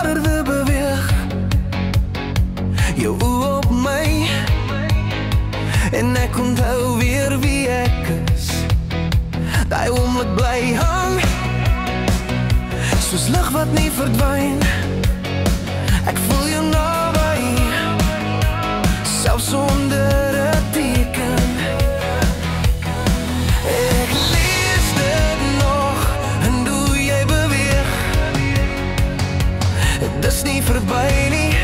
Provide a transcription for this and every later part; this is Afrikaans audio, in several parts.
nader wil beweeg. Jou oë op my en ek onthou weer wie ek is. Daai oomblik bly hang soos lig wat nie verdwyn. Ek voel jou naby, selfs sonder 'n teken. Ek lees dit nog en hoe jy beweeg. Dis nie verby nie,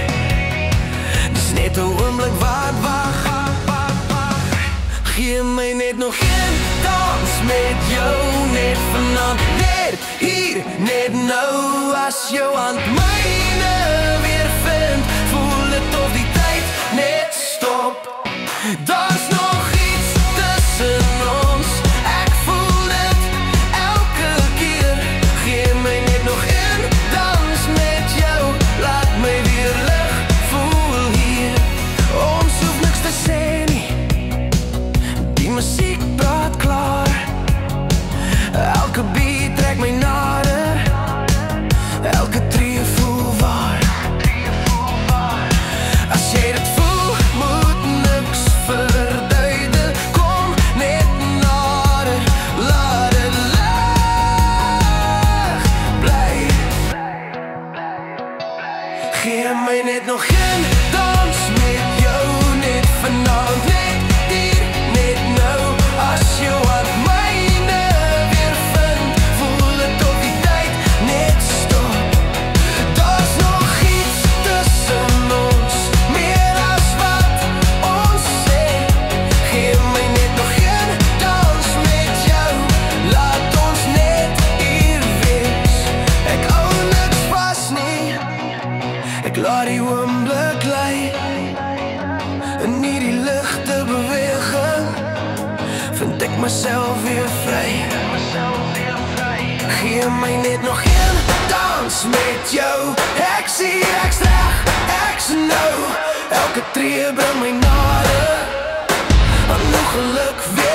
dis net 'n oomblik wat wag. Gee my net nog een dans met jou, net vanaand, net hier, net nou. As jou hand myne weer vind, voel het of die tyd net stop. Daar's nog iets tussen ons, ek voel dit elke keer. Gee my net nog een dans met jou, laat my weer lig voel hier. Ons hoef niks te sê nie, die musiek praat klaar. Elke beat trek my nader, elke tree voel waar. As jy dit voel, moet niks verduider. Kom net nader, laat dit lig bly. Gee my net nog een dans met jou, net vanaand, net hier, net nou. As jou hand myne weer vind, voel het op die tyd net stop. Daar's nog iets tussen ons, meer as wat ons sê. Gee my net nog een dans met jou, laat ons net hier wees. Ek hou niks vas nie, ek laat die oomblik lei. In hierdie ligte beweging vind ek myself weer vry. Gee my net nog een dans met jou. Ek sien ek's reg, ek's nou. Elke tree bring my nader aan nog geluk weer.